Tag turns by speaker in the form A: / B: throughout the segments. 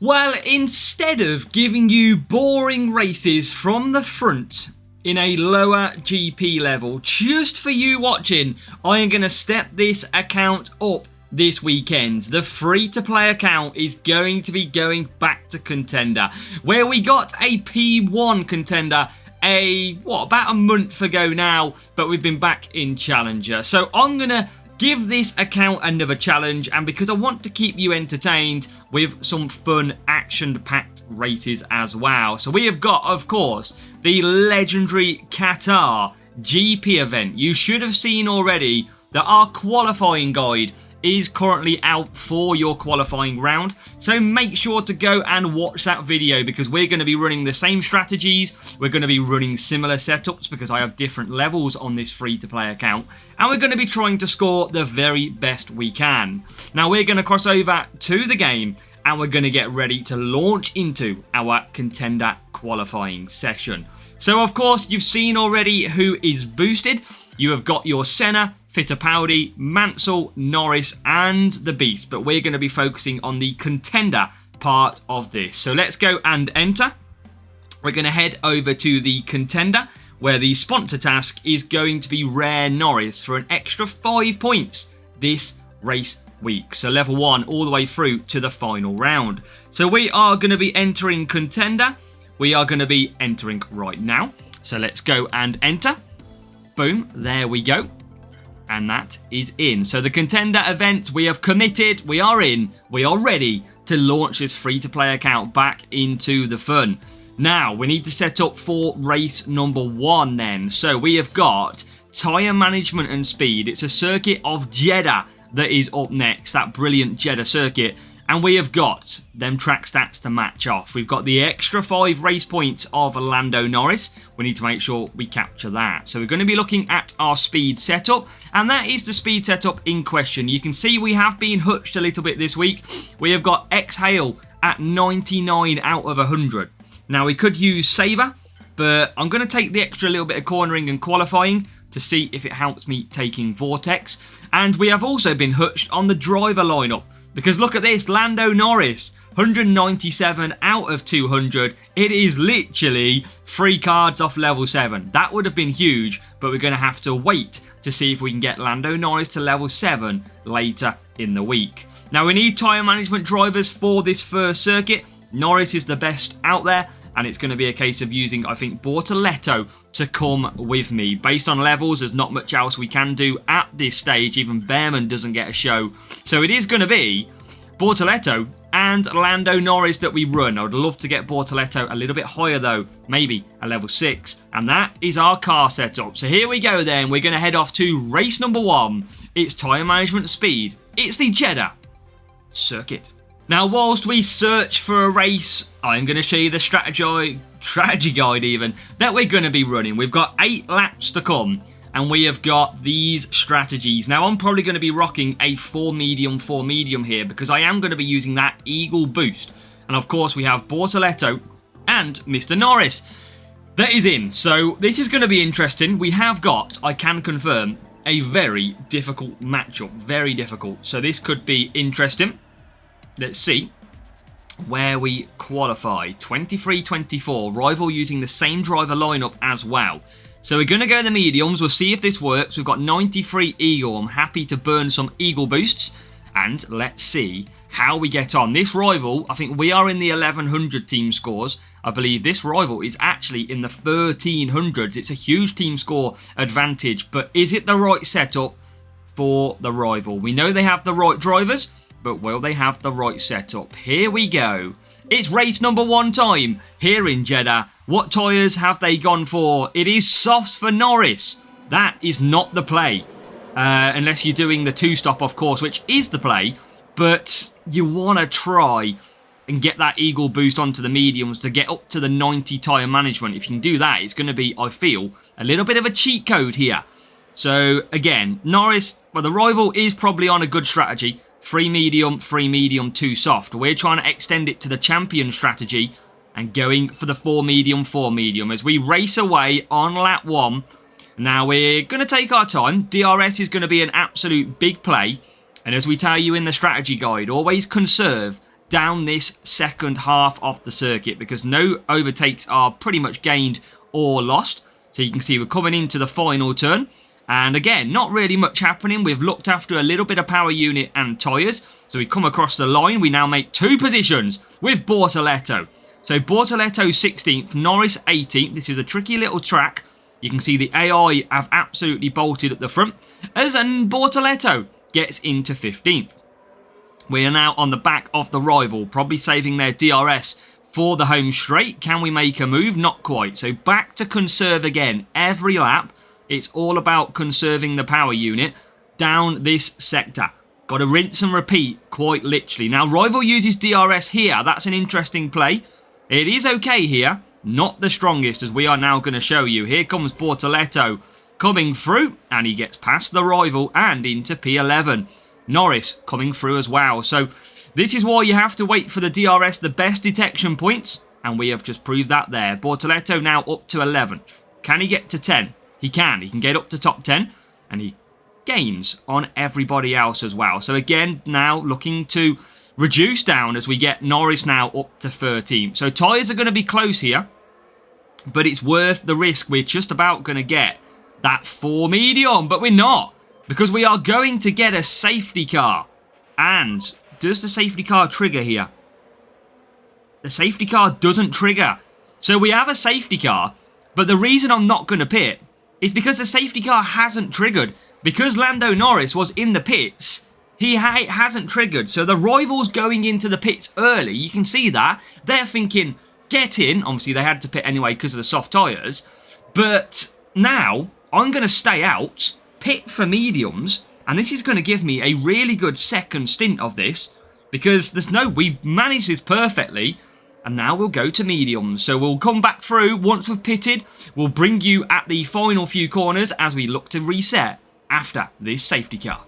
A: Well, instead of giving you boring races from the front in a lower GP level, just for you watching, I am going to step this account up this weekend. The free-to-play account is going to be going back to Contender, where we got a P1 Contender about a month ago now, but we've been back in Challenger. So I'm going to give this account another challenge, and because I want to keep you entertained with some fun action-packed races as well. So we have got, of course, the legendary Qatar GP event. You should have seen already that our qualifying guide is currently out for your qualifying round, so make sure to go and watch that video, because we're going to be running the same strategies, we're going to be running similar setups because I have different levels on this free-to-play account, and we're going to be trying to score the very best we can. Now we're going to cross over to the game, and we're going to get ready to launch into our Contender qualifying session. So of course you've seen already who is boosted. You have got your Senna, Fittipaldi, Mansell, Norris and the Beast, but we're going to be focusing on the Contender part of this. So let's go and enter. We're going to head over to the Contender, where the sponsor task is going to be Rare Norris for an extra 5 points this race week. So level 1 all the way through to the final round. So we are going to be entering Contender. We are going to be entering right now. So let's go and enter. Boom, there we go. And that is in. So the Contender event, we have committed, we are in, we are ready to launch this free-to-play account back into the fun. Now, we need to set up for race number 1 then. So we have got tyre management and speed. It's a circuit of Jeddah that is up next, that brilliant Jeddah circuit. And we have got them track stats to match off. We've got the extra 5 race points of Lando Norris. We need to make sure we capture that. So we're going to be looking at our speed setup. And that is the speed setup in question. You can see we have been hutched a little bit this week. We have got Exhale at 99 out of 100. Now we could use Sabre, but I'm going to take the extra little bit of cornering and qualifying to see if it helps me taking Vortex. And we have also been hutched on the driver lineup. Because look at this, Lando Norris, 197 out of 200. It is literally 3 cards off level 7. That would have been huge, but we're going to have to wait to see if we can get Lando Norris to level 7 later in the week. Now we need tyre management drivers for this first circuit. Norris is the best out there, and it's going to be a case of using, I think, Bortoletto to come with me. Based on levels, there's not much else we can do at this stage. Even Behrman doesn't get a show. So it is going to be Bortoletto and Lando Norris that we run. I would love to get Bortoletto a little bit higher though, maybe a level 6. And that is our car setup. So here we go then. We're going to head off to race number 1. It's tyre management speed. It's the Jeddah circuit. Now, whilst we search for a race, I'm going to show you the strategy guide even, that we're going to be running. We've got 8 laps to come, and we have got these strategies. Now, I'm probably going to be rocking a 4 medium here, because I am going to be using that Eagle boost. And of course, we have Bortoletto and Mr. Norris. That is in. So this is going to be interesting. We have got, I can confirm, a very difficult matchup. Very difficult. So this could be interesting. Let's see where we qualify. 23-24. Rival using the same driver lineup as well. So we're going to go the mediums. We'll see if this works. We've got 93 Eagle. I'm happy to burn some Eagle boosts. And let's see how we get on. This rival, I think we are in the 1100 team scores. I believe this rival is actually in the 1300s. It's a huge team score advantage. But is it the right setup for the rival? We know they have the right drivers, but will they have the right setup? Here we go. It's race number 1 time here in Jeddah. What tyres have they gone for? It is softs for Norris. That is not the play. Unless you're doing the 2-stop, of course, which is the play. But you want to try and get that Eagle boost onto the mediums to get up to the 90 tyre management. If you can do that, it's going to be, I feel, a little bit of a cheat code here. So, again, Norris, well, the rival is probably on a good strategy. 3 medium, 2 soft. We're trying to extend it to the champion strategy and going for the 4 medium as we race away on lap 1. Now we're going to take our time. DRS is going to be an absolute big play. And as we tell you in the strategy guide, always conserve down this second half of the circuit, because no overtakes are pretty much gained or lost. So you can see we're coming into the final turn. And again, not really much happening. We've looked after a little bit of power unit and tyres. So we come across the line. We now make 2 positions with Bortoleto. So Bortoleto 16th, Norris 18th. This is a tricky little track. You can see the AI have absolutely bolted at the front. As Bortoleto gets into 15th. We are now on the back of the rival, probably saving their DRS for the home straight. Can we make a move? Not quite. So back to conserve again. Every lap, it's all about conserving the power unit down this sector. Got to rinse and repeat, quite literally. Now, rival uses DRS here. That's an interesting play. It is okay here. Not the strongest, as we are now going to show you. Here comes Bortoleto coming through, and he gets past the rival and into P11. Norris coming through as well. So this is why you have to wait for the DRS, the best detection points, and we have just proved that there. Bortoleto now up to 11th. Can he get to 10? He can. He can get up to top 10, and he gains on everybody else as well. So again, now looking to reduce down as we get Norris now up to 13th. So tyres are going to be close here, but it's worth the risk. We're just about going to get that 4 medium, but we're not, because we are going to get a safety car. And does the safety car trigger here? The safety car doesn't trigger. So we have a safety car, but the reason I'm not going to pit is because the safety car hasn't triggered. Because Lando Norris was in the pits, he hasn't triggered. So the rivals going into the pits early, you can see that. They're thinking, get in. Obviously, they had to pit anyway because of the soft tyres. But now, I'm going to stay out, pit for mediums, and this is going to give me a really good second stint of this, because we managed this perfectly. And now we'll go to mediums. So we'll come back through once we've pitted. We'll bring you at the final few corners as we look to reset after this safety car.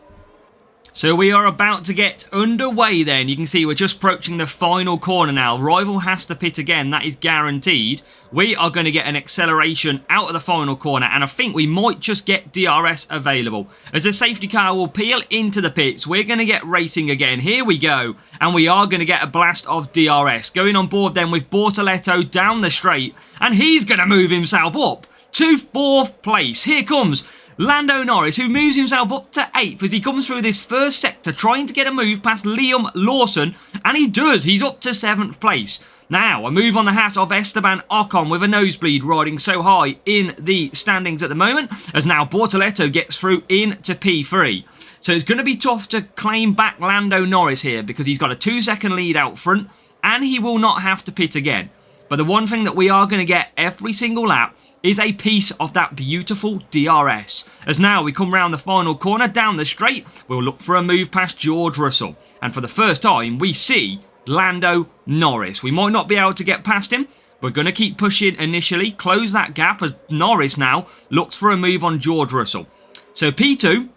A: So we are about to get underway then. You can see we're just approaching the final corner now. Rival has to pit again. That is guaranteed. We are going to get an acceleration out of the final corner, and I think we might just get DRS available. As the safety car will peel into the pits, we're going to get racing again. Here we go. And we are going to get a blast of DRS. Going on board then with Bortoleto down the straight, and he's going to move himself up to 4th place. Here comes Lando Norris, who moves himself up to 8th as he comes through this first sector, trying to get a move past Liam Lawson, and he does. He's up to 7th place. Now, a move on the hat of Esteban Ocon with a nosebleed, riding so high in the standings at the moment, as now Bortoleto gets through into P3. So it's going to be tough to claim back Lando Norris here, because he's got a 2-second lead out front, and he will not have to pit again. But the one thing that we are going to get every single lap is a piece of that beautiful DRS. As now we come round the final corner, down the straight, we'll look for a move past George Russell. And for the first time, we see Lando Norris. We might not be able to get past him. We're going to keep pushing initially, close that gap as Norris now looks for a move on George Russell. So P2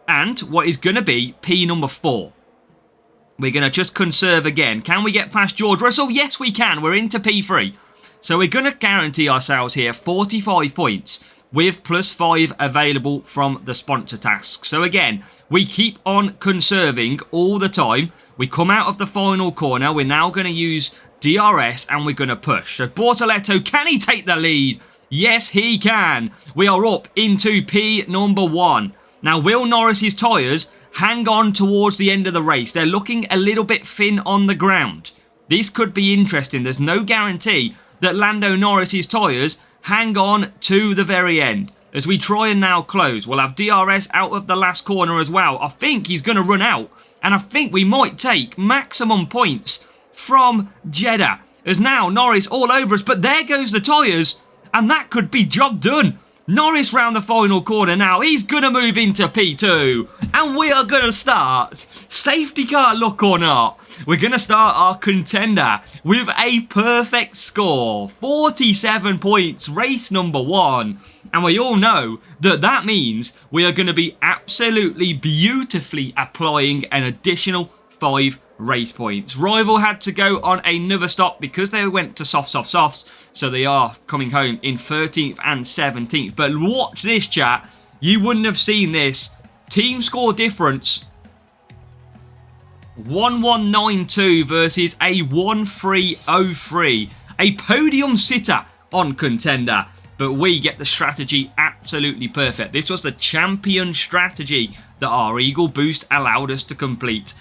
A: and what is going to be P number 4. We're going to just conserve again. Can we get past George Russell? Yes, we can. We're into P3. So we're going to guarantee ourselves here 45 points with +5 available from the sponsor tasks. So again, we keep on conserving all the time. We come out of the final corner. We're now going to use DRS and we're going to push. So Bortoleto, can he take the lead? Yes, he can. We are up into P number 1. Now, will Norris's tyres hang on towards the end of the race? They're looking a little bit thin on the ground. This could be interesting. There's no guarantee that Lando Norris's tyres hang on to the very end. As we try and now close, we'll have DRS out of the last corner as well. I think he's going to run out, and I think we might take maximum points from Jeddah. As now Norris all over us, but there goes the tyres, and that could be job done. Norris round the final corner now. He's going to move into P2. And we are going to start, safety car luck or not, we're going to start our contender with a perfect score. 47 points, race number 1. And we all know that that means we are going to be absolutely beautifully applying an additional 5 race points. Rival had to go on another stop because they went to softs, so they are coming home in 13th and 17th. But watch this, chat. You wouldn't have seen this. Team score difference 1192 versus a 1303. A podium sitter on Contender. But we get the strategy absolutely perfect. This was the champion strategy that our Eagle boost allowed us to complete.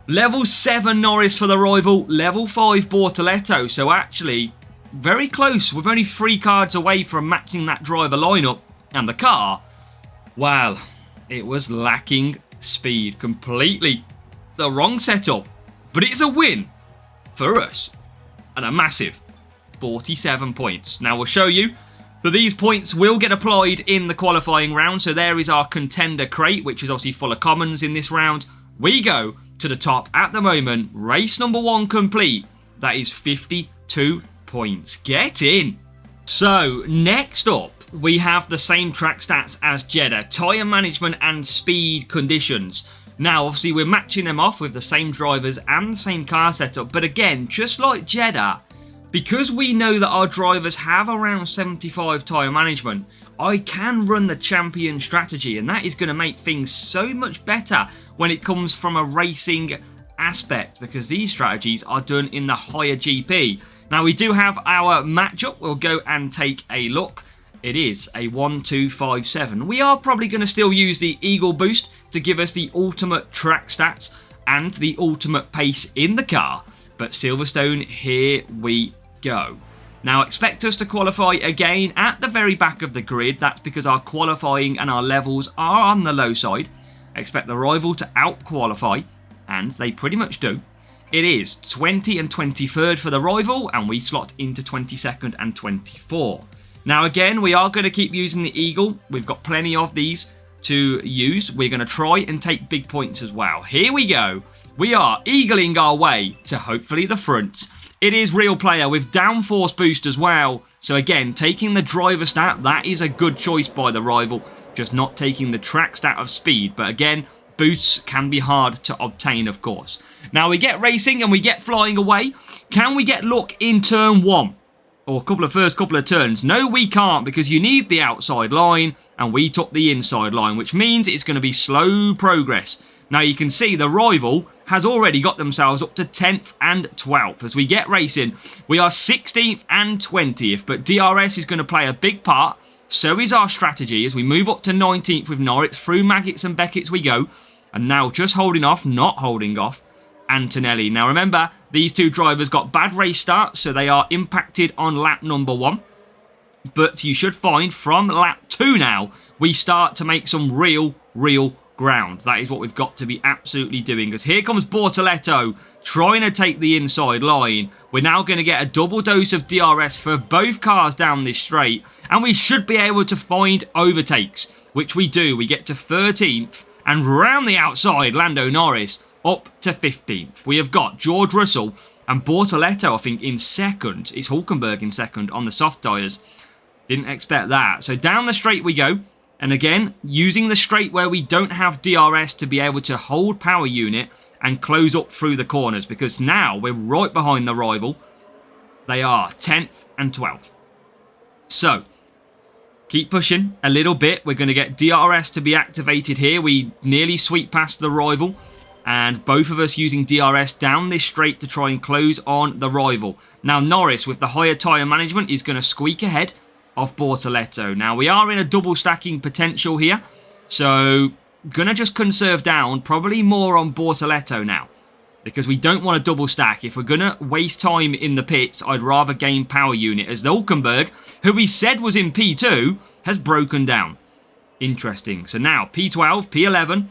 A: Level 7 Norris for the rival. Level 5 Bortoletto. So actually, very close. We're only 3 cards away from matching that driver lineup. And the car, well, it was lacking speed completely. The wrong setup. But it's a win for us. And a massive 47 points. Now we'll show you that these points will get applied in the qualifying round. So there is our contender crate, which is obviously full of commons in this round. We go to the top at the moment. Race number 1 complete. That is 52 points. Get in. So next up, we have the same track stats as Jeddah. Tyre management and speed conditions. Now, obviously, we're matching them off with the same drivers and the same car setup. But again, just like Jeddah, because we know that our drivers have around 75 tyre management, I can run the champion strategy, and that is going to make things so much better when it comes from a racing aspect, because these strategies are done in the higher GP. Now, we do have our matchup. We'll go and take a look. It is a 1-2-5-7. We are probably going to still use the Eagle boost to give us the ultimate track stats and the ultimate pace in the car. But Silverstone, here we go. Now expect us to qualify again at the very back of the grid. That's because our qualifying and our levels are on the low side. Expect the rival to out-qualify, and they pretty much do. It is 20 and 23rd for the rival, and we slot into 22nd and 24. Now again, we are going to keep using the Eagle. We've got plenty of these to use. We're going to try and take big points as well. Here we go. We are eagling our way to hopefully the front. It is Real Player with downforce boost as well. So again, taking the driver stat, that is a good choice by the rival. Just not taking the track stat of speed. But again, boosts can be hard to obtain, of course. Now we get racing and we get flying away. Can we get luck in turn 1? Or first couple of turns? No, we can't, because you need the outside line, and we took the inside line, which means it's going to be slow progress. Now you can see the rival has already got themselves up to 10th and 12th. As we get racing, we are 16th and 20th, but DRS is going to play a big part. So is our strategy as we move up to 19th with Norwich. Through Maggots and Beckett's we go. And now just holding off, not holding off, Antonelli. Now remember, these two drivers got bad race starts, so they are impacted on lap number 1. But you should find from lap 2 now, we start to make some real ground. That is what we've got to be absolutely doing. Because here comes Bortoletto trying to take the inside line. We're now going to get a double dose of DRS for both cars down this straight. And we should be able to find overtakes, which we do. We get to 13th and round the outside, Lando Norris up to 15th. We have got George Russell and Bortoletto, I think, in second. It's Hulkenberg in second on the soft tyres. Didn't expect that. So down the straight we go. And again, using the straight where we don't have DRS to be able to hold power unit and close up through the corners. Because now we're right behind the rival. They are 10th and 12th. So, keep pushing a little bit. We're going to get DRS to be activated here. We nearly sweep past the rival. And both of us using DRS down this straight to try and close on the rival. Now Norris, with the higher tyre management, is going to squeak ahead of Bortoletto. Now we are in a double stacking potential here. So going to just conserve down, probably more on Bortoletto now. Because we don't want to double stack. If we're going to waste time in the pits, I'd rather gain power unit. As the Hulkenberg, who we said was in P2, has broken down. Interesting. So now P12, P11.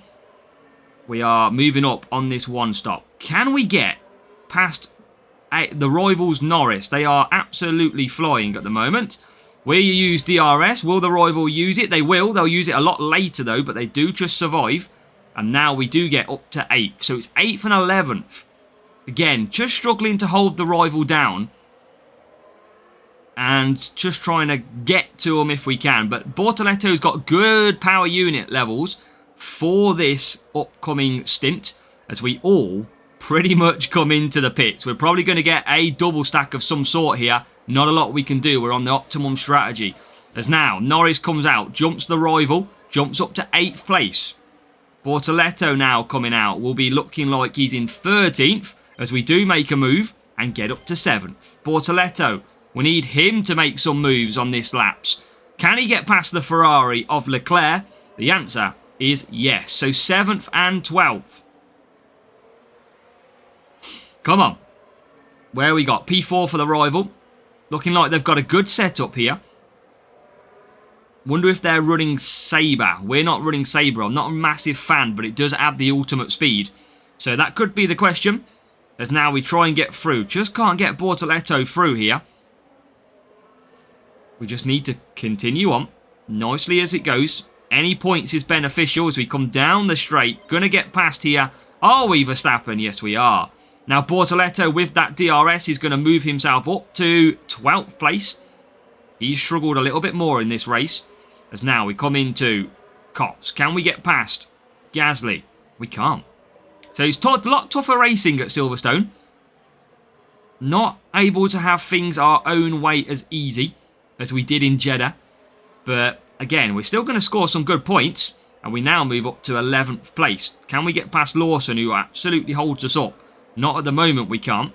A: We are moving up on this one stop. Can we get past the rivals Norris? They are absolutely flying at the moment. We use DRS. Will the rival use it? They will. They'll use it a lot later though, but they do just survive. And now we do get up to 8th. So it's 8th and 11th. Again, just struggling to hold the rival down. And just trying to get to them if we can. But Bortoletto's got good power unit levels for this upcoming stint, as we all pretty much come into the pits. We're probably going to get a double stack of some sort here. Not a lot we can do. We're on the optimum strategy. As now Norris comes out, jumps the rival, jumps up to 8th place. Bortoletto now coming out will be looking like he's in 13th as we do make a move and get up to 7th. Bortoletto, we need him to make some moves on this laps. Can he get past the Ferrari of Leclerc? The answer is yes. So 7th and 12th. Come on. Where we got? P4 for the rival. Looking like they've got a good setup here. Wonder if they're running Sabre. We're not running Sabre. I'm not a massive fan, but it does add the ultimate speed. So that could be the question. As now we try and get through. Just can't get Bortoletto through here. We just need to continue on nicely as it goes. Any points is beneficial as we come down the straight. Gonna get past here. Are we Verstappen? Yes, we are. Now, Bortoletto with that DRS is going to move himself up to 12th place. He's struggled a little bit more in this race. As now we come into Cops. Can we get past Gasly? We can't. So it's a lot tougher racing at Silverstone. Not able to have things our own way as easy as we did in Jeddah. But again, we're still going to score some good points. And we now move up to 11th place. Can we get past Lawson, who absolutely holds us up? Not at the moment, we can't.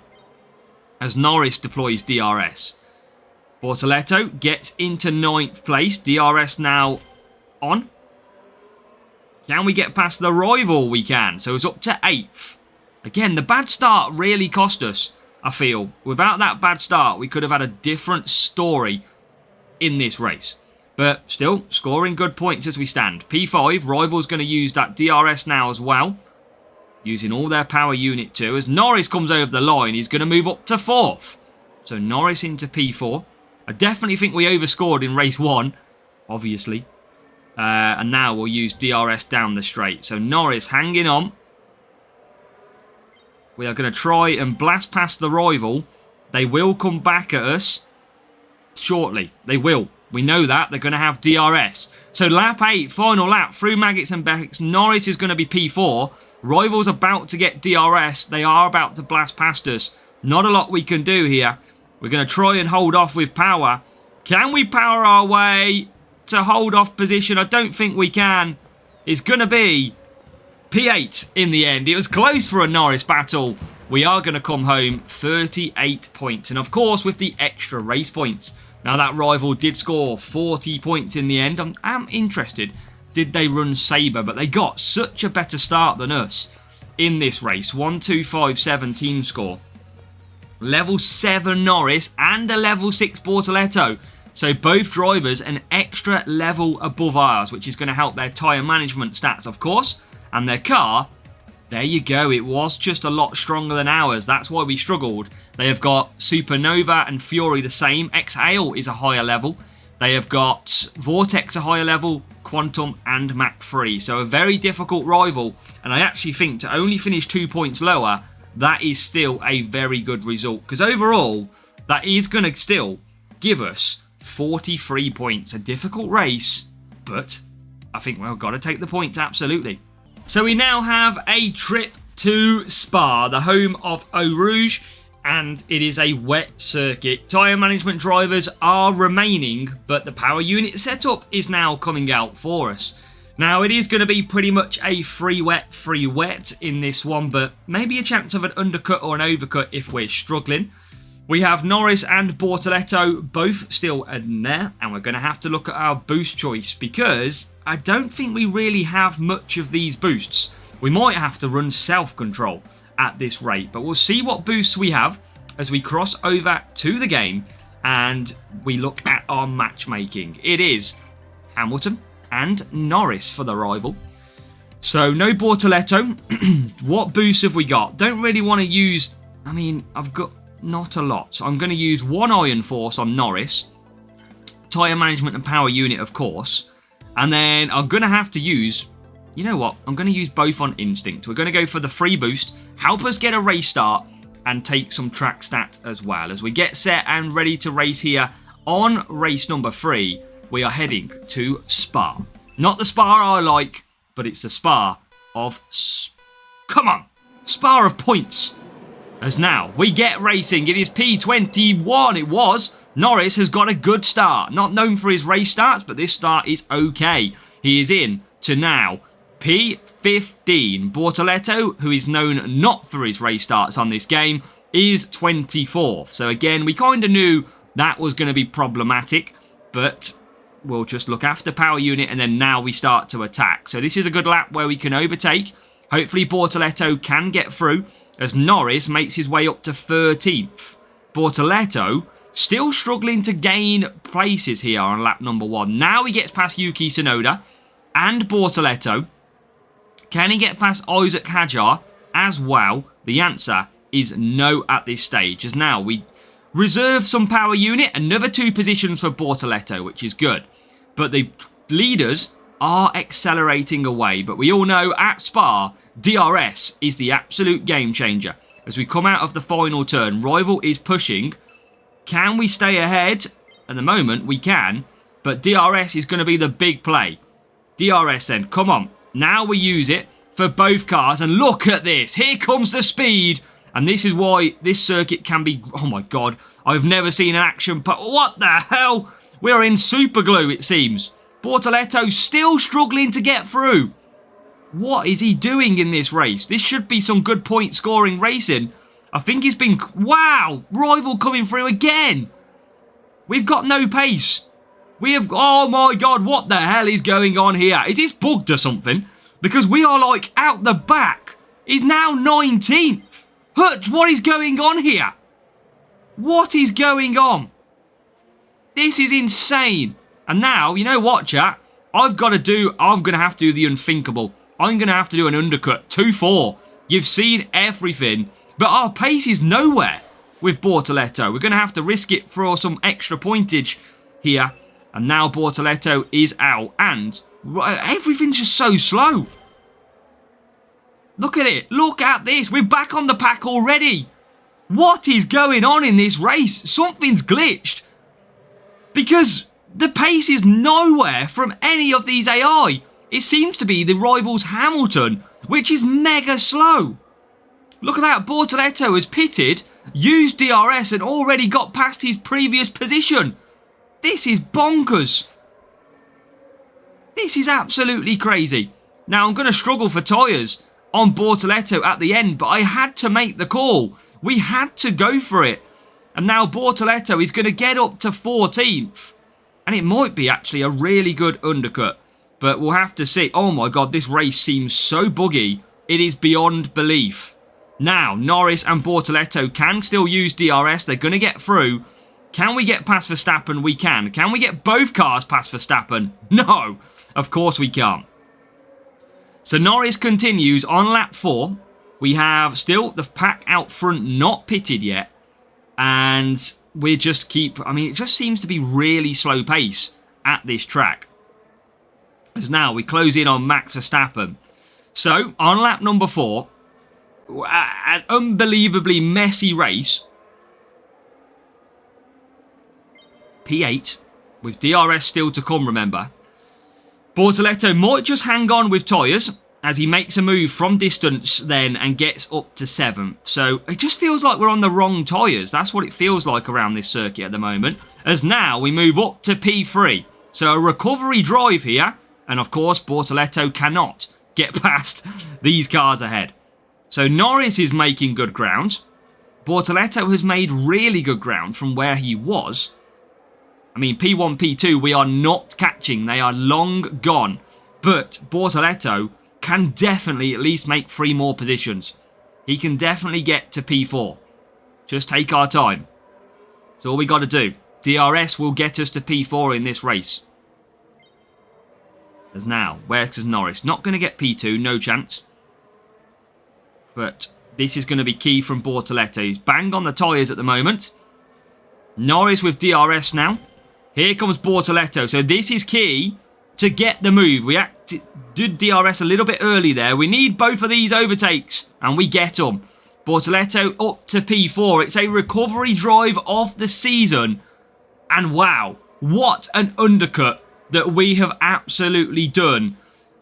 A: As Norris deploys DRS. Bortoletto gets into 9th place. DRS now on. Can we get past the rival? We can. So it's up to 8th. Again, the bad start really cost us, I feel. Without that bad start, we could have had a different story in this race. But still, scoring good points as we stand. P5, rival's going to use that DRS now as well. Using all their power unit too. As Norris comes over the line, he's going to move up to 4th. So Norris into P4. I definitely think we overscored in race 1, obviously. And now we'll use DRS down the straight. So Norris hanging on. We are going to try and blast past the rival. They will come back at us shortly. They will. We know that. They're going to have DRS. So lap 8, final lap, through Maggots and Becks. Norris is going to be P4. Rival's about to get DRS. They are about to blast past us. Not a lot we can do here. We're going to try and hold off with power. Can we power our way to hold off position? I don't think we can. It's going to be P8 in the end. It was close for a Norris battle. We are going to come home 38 points. And of course, with the extra race points. Now, that rival did score 40 points in the end. I'm interested. Did they run Sabre? But they got such a better start than us in this race. 1-2-5-7 team score. Level 7 Norris and a level 6 Bortoletto. So both drivers an extra level above ours, which is going to help their tyre management stats, of course. And their car, there you go. It was just a lot stronger than ours. That's why we struggled. They have got Supernova and Fury the same. Exhale is a higher level. They have got Vortex a higher level, Quantum and Mach 3. So a very difficult rival. And I actually think to only finish 2 points lower, that is still a very good result. Because overall, that is going to still give us 43 points. A difficult race, but I think we've got to take the points, absolutely. So we now have a trip to Spa, the home of Eau Rouge. And it is a wet circuit. Tyre management drivers are remaining, but the power unit setup is now coming out for us. Now, it is going to be pretty much a free wet in this one, but maybe a chance of an undercut or an overcut if we're struggling. We have Norris and Bortoletto both still in there, and we're going to have to look at our boost choice because I don't think we really have much of these boosts. We might have to run self-control at this rate, but we'll see what boosts we have as we cross over to the game and we look at our matchmaking. It is Hamilton and Norris for the rival. So no Bortoletto. What boosts have we got? Don't really want to use, I mean, I've got not a lot. So I'm going to use one Iron Force on Norris, tyre management and power unit, of course, and then I'm going to have to use, you know what? I'm going to use both on Instinct. We're going to go for the free boost, help us get a race start, and take some track stat as well. As we get set and ready to race here on race number 3, we are heading to Spa. Not the Spa I like, but it's the Spa of... Come on! Spa of points! As now, we get racing. It is P21. It was. Norris has got a good start. Not known for his race starts, but this start is okay. He is in to now P15. Bortoleto, who is known not for his race starts on this game, is 24th. So again, we kind of knew that was going to be problematic, but we'll just look after power unit, and then now we start to attack. So this is a good lap where we can overtake. Hopefully Bortoleto can get through, as Norris makes his way up to 13th. Bortoleto still struggling to gain places here on lap number 1. Now he gets past Yuki Tsunoda and Bortoleto. Can he get past Isaac Hadjar as well? The answer is no at this stage, as now we reserve some power unit, another 2 positions for Bortoleto, which is good. But the leaders are accelerating away. But we all know at Spa, DRS is the absolute game changer. As we come out of the final turn, Rival is pushing. Can we stay ahead? At the moment, we can. But DRS is going to be the big play. DRS then, come on. Now we use it for both cars. And look at this. Here comes the speed. And this is why this circuit can be... Oh my god. I've never seen an action... But what the hell? We're in super glue, it seems. Bortoleto still struggling to get through. What is he doing in this race? This should be some good point scoring racing. I think he's been... Wow! Rival coming through again. We've got no pace. We have... Oh my god, what the hell is going on here? It is bugged or something. Because we are like out the back. He's now 19th. Hutch, what is going on here? What is going on? This is insane. And now, you know what, chat? I'm going to have to do the unthinkable. I'm going to have to do an undercut. 2-4. You've seen everything. But our pace is nowhere with Bortoleto. We're going to have to risk it for some extra pointage here. And now Bortoleto is out. And everything's just so slow. Look at it. Look at this. We're back on the pack already. What is going on in this race? Something's glitched. Because the pace is nowhere from any of these AI. It seems to be the rival's Hamilton, which is mega slow. Look at that. Bortoleto has pitted, used DRS, and already got past his previous position. This is bonkers. This is absolutely crazy. Now, I'm going to struggle for tyres on Bortoleto at the end, but I had to make the call. We had to go for it. And now Bortoleto is going to get up to 14th. And it might be actually a really good undercut. But we'll have to see. Oh my god, this race seems so buggy. It is beyond belief. Now, Norris and Bortoleto can still use DRS. They're going to get through. Can we get past Verstappen? We can. Can we get both cars past Verstappen? No, of course we can't. So Norris continues on lap 4. We have still the pack out front not pitted yet. And we just keep... I mean, it just seems to be really slow pace at this track. As now we close in on Max Verstappen. So, on lap number 4, an unbelievably messy race. P8, with DRS still to come, remember. Bortoleto might just hang on with tyres as he makes a move from distance then and gets up to 7th. So it just feels like we're on the wrong tyres. That's what it feels like around this circuit at the moment. As now we move up to P3. So a recovery drive here. And of course Bortoleto cannot get past these cars ahead. So Norris is making good ground. Bortoleto has made really good ground from where he was. I mean, P1, P2, we are not catching. They are long gone. But Bortoleto can definitely at least make 3 more positions. He can definitely get to P4. Just take our time. That's all we got to do. DRS will get us to P4 in this race. As now, where's Norris? Not going to get P2, no chance. But this is going to be key from Bortoleto. He's bang on the tyres at the moment. Norris with DRS now. Here comes Bortoleto. So this is key to get the move. We did DRS a little bit early there. We need both of these overtakes. And we get them. Bortoleto up to P4. It's a recovery drive of the season. And wow, what an undercut that we have absolutely done.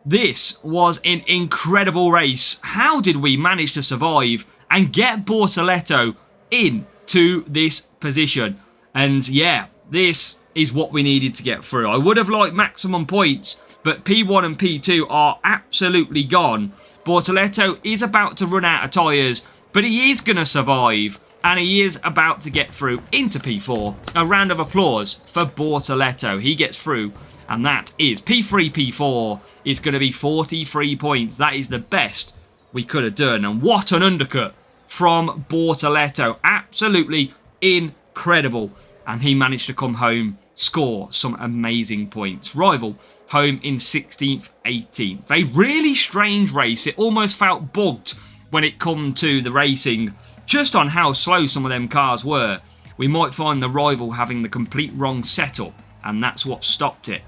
A: This was an incredible race. How did we manage to survive and get Bortoleto into this position? And yeah, this is what we needed to get through. I would have liked maximum points, but P1 and P2 are absolutely gone. Bortoleto is about to run out of tyres, but he is going to survive, and he is about to get through into P4. A round of applause for Bortoleto. He gets through, and that is P3, P4 is going to be 43 points. That is the best we could have done, and what an undercut from Bortoleto. Absolutely incredible. And he managed to come home, score some amazing points. Rival home in 16th, 18th. A really strange race. It almost felt bugged when it come to the racing, just on how slow some of them cars were. We might find the rival having the complete wrong setup, and that's what stopped it.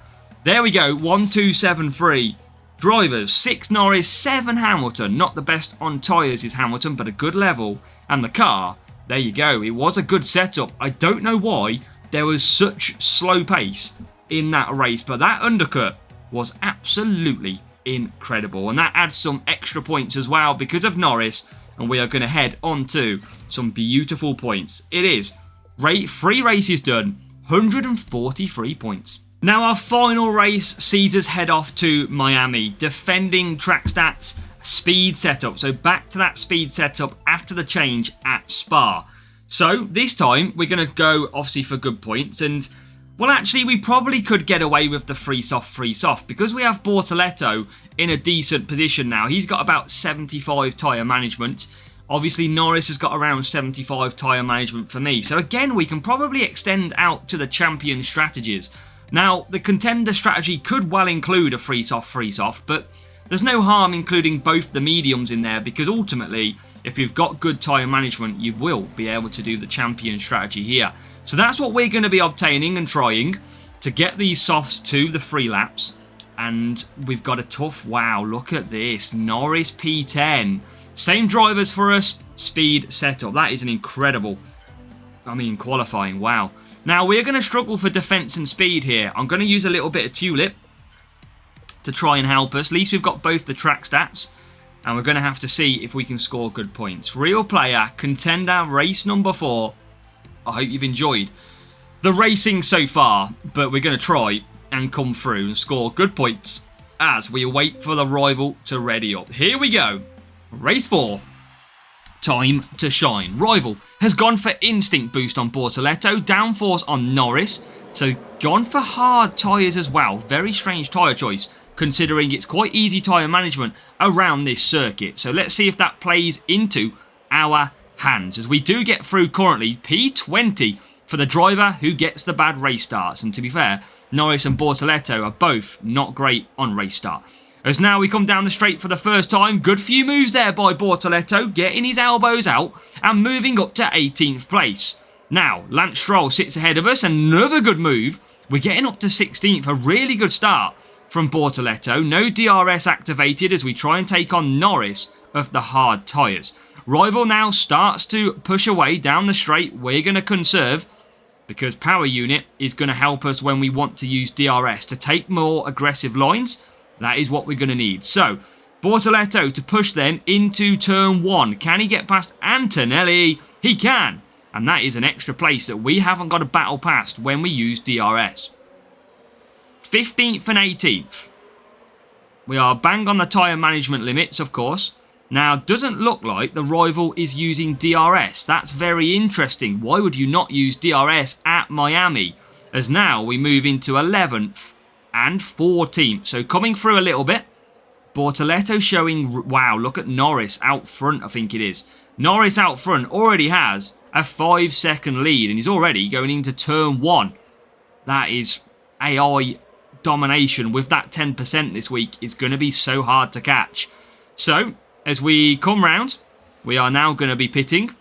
A: There we go, 1, 2, 7, 3. Drivers, 6 Norris, 7 Hamilton. Not the best on tyres is Hamilton, but a good level. And the car, there you go. It was a good setup. I don't know why there was such slow pace in that race, but that undercut was absolutely incredible. And that adds some extra points as well because of Norris. And we are going to head on to some beautiful points. It is 3 races done, 143 points. Now our final race sees us head off to Miami, defending track stats, speed setup. So back to that speed setup after the change at Spa. So this time we're going to go obviously for good points, and well, actually we probably could get away with the free soft because we have Bortoleto in a decent position now. He's got about 75 tyre management. Obviously Norris has got around 75 tyre management for me. So again, we can probably extend out to the champion strategies. Now, the contender strategy could well include a free soft, but there's no harm including both the mediums in there because ultimately, if you've got good tyre management, you will be able to do the champion strategy here. So that's what we're going to be obtaining and trying to get these softs to the free laps. And we've got a tough, wow, look at this, Norris P10. Same drivers for us, speed setup. That is an incredible, qualifying, wow. Now, we're going to struggle for defence and speed here. I'm going to use a little bit of Tulip to try and help us. At least we've got both the track stats. And we're going to have to see if we can score good points. Real player, contender, race number 4. I hope you've enjoyed the racing so far. But we're going to try and come through and score good points as we wait for the rival to ready up. Here we go. Race 4. Time to shine. Rival has gone for instinct boost on Bortoleto, downforce on Norris, so gone for hard tyres as well. Very strange tyre choice considering it's quite easy tyre management around this circuit. So let's see if that plays into our hands as we do get through currently P20 for the driver who gets the bad race starts. And to be fair, Norris and Bortoleto are both not great on race start. As now we come down the straight for the first time. Good few moves there by Bortoleto, getting his elbows out and moving up to 18th place. Now, Lance Stroll sits ahead of us, another good move. We're getting up to 16th, a really good start from Bortoleto. No DRS activated as we try and take on Norris of the hard tyres. Rival now starts to push away down the straight. We're going to conserve because power unit is going to help us when we want to use DRS to take more aggressive lines. That is what we're going to need. So, Bortoleto to push then into turn 1. Can he get past Antonelli? He can. And that is an extra place that we haven't got to battle past when we use DRS. 15th and 18th. We are bang on the tyre management limits, of course. Now, doesn't look like the rival is using DRS. That's very interesting. Why would you not use DRS at Miami? As now we move into 11th. And 14th. So coming through a little bit. Bortoleto showing, wow, look at Norris out front, I think it is. Norris out front already has a 5-second lead and he's already going into turn 1. That is AI domination with that 10% this week is going to be so hard to catch. So, as we come round, we are now going to be pitting.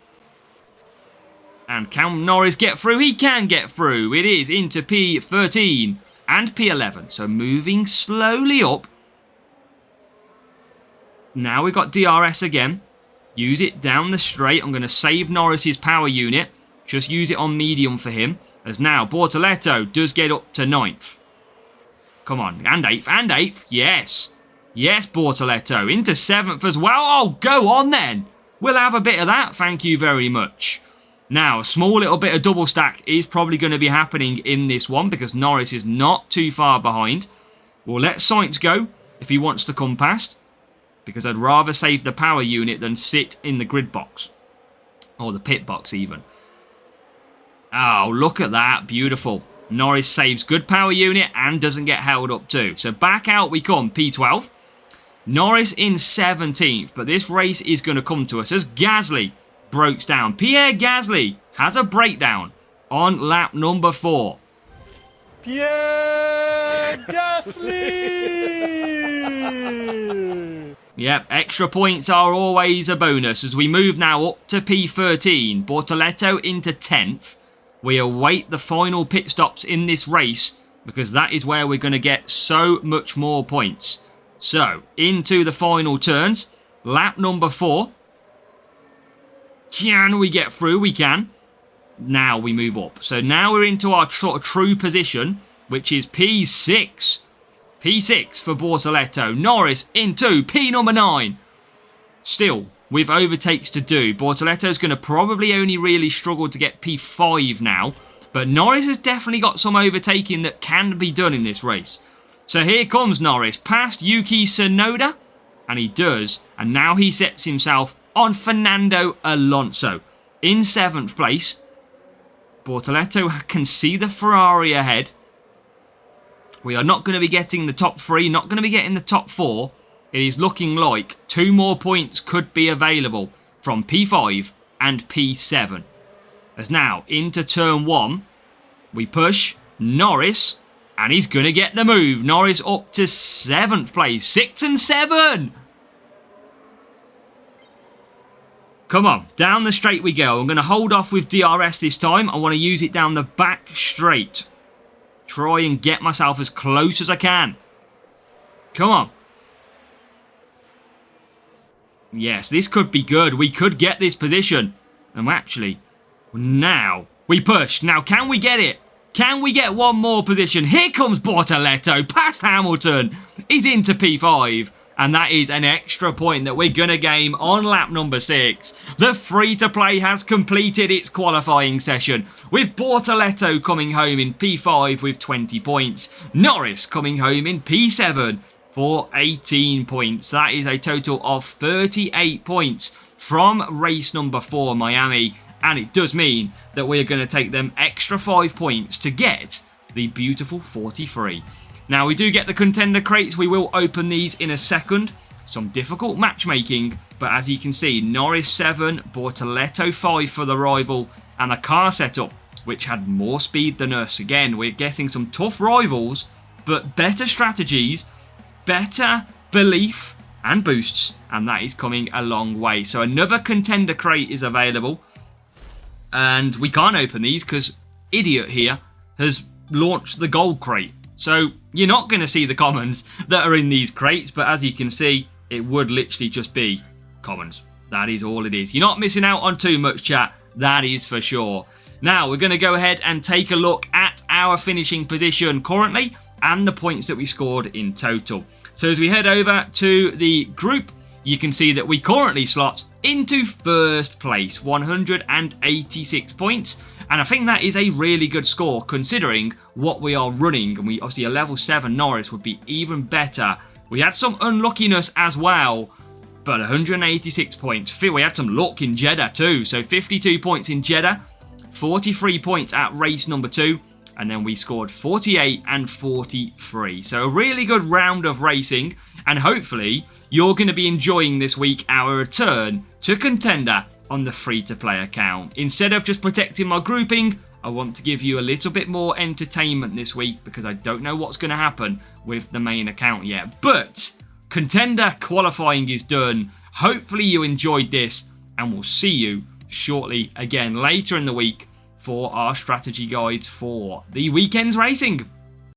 A: And can Norris get through? He can get through. It is into P13. And P11, so moving slowly up. Now we've got DRS again. Use it down the straight. I'm going to save Norris's power unit. Just use it on medium for him. As now Bortoleto does get up to 9th. Come on, and 8th, and 8th. Yes. Yes, Bortoleto. Into 7th as well. Oh, go on then. We'll have a bit of that. Thank you very much. Now, a small little bit of double stack is probably going to be happening in this one because Norris is not too far behind. We'll let Sainz go if he wants to come past, because I'd rather save the power unit than sit in the grid box. Or the pit box even. Oh, look at that. Beautiful. Norris saves good power unit and doesn't get held up too. So back out we come, P12. Norris in 17th, but this race is going to come to us as Gasly breaks down. Pierre Gasly has a breakdown on lap number 4.
B: Pierre Gasly!
A: Yep, extra points are always a bonus as we move now up to P13. Bortoleto into 10th. We await the final pit stops in this race because that is where we're going to get so much more points. So, into the final turns. Lap number 4. Can we get through? We can. Now we move up. So now we're into our true position, which is P6. P6 for Bortoleto. Norris into P number 9. Still, with overtakes to do. Bortoleto's going to probably only really struggle to get P5 now. But Norris has definitely got some overtaking that can be done in this race. So here comes Norris past Yuki Tsunoda. And he does. And now he sets himself on Fernando Alonso. In 7th place. Bortoleto can see the Ferrari ahead. We are not going to be getting the top 3. Not going to be getting the top 4. It is looking like 2 more points could be available from P5 and P7. As now, into turn 1, we push Norris, and he's going to get the move. Norris up to 7th place. 6 and 7! Come on, down the straight we go. I'm going to hold off with DRS this time. I want to use it down the back straight. Try and get myself as close as I can. Come on. Yes, this could be good. We could get this position. And actually, now we push. Now, can we get it? Can we get one more position? Here comes Bortoleto past Hamilton. He's into P5. And that is an extra point that we're going to gain on lap number 6. The free-to-play has completed its qualifying session, with Bortoleto coming home in P5 with 20 points. Norris coming home in P7 for 18 points. That is a total of 38 points from race number 4, Miami. And it does mean that we're going to take them extra 5 points to get the beautiful 43. Now, we do get the contender crates. We will open these in a second. Some difficult matchmaking, but as you can see, Norris 7, Bortoleto 5 for the rival, and a car setup, which had more speed than us. Again, we're getting some tough rivals, but better strategies, better belief, and boosts, and that is coming a long way. So another contender crate is available, and we can't open these because Idiot here has launched the gold crate. So you're not going to see the commons that are in these crates, but as you can see, it would literally just be commons. That is all it is. You're not missing out on too much, chat. That is for sure. Now, we're going to go ahead and take a look at our finishing position currently and the points that we scored in total. So as we head over to the group, you can see that we currently slot into 1st place, 186 points. And I think that is a really good score considering what we are running. And we obviously a level 7 Norris would be even better. We had some unluckiness as well, but 186 points. We had some luck in Jeddah too. So 52 points in Jeddah, 43 points at race number 2. And then we scored 48 and 43. So a really good round of racing. And hopefully you're going to be enjoying this week our return to Contender on the free-to-play account. Instead of just protecting my grouping, I want to give you a little bit more entertainment this week because I don't know what's going to happen with the main account yet. But Contender qualifying is done. Hopefully you enjoyed this, and we'll see you shortly again later in the week for our strategy guides for the weekend's racing.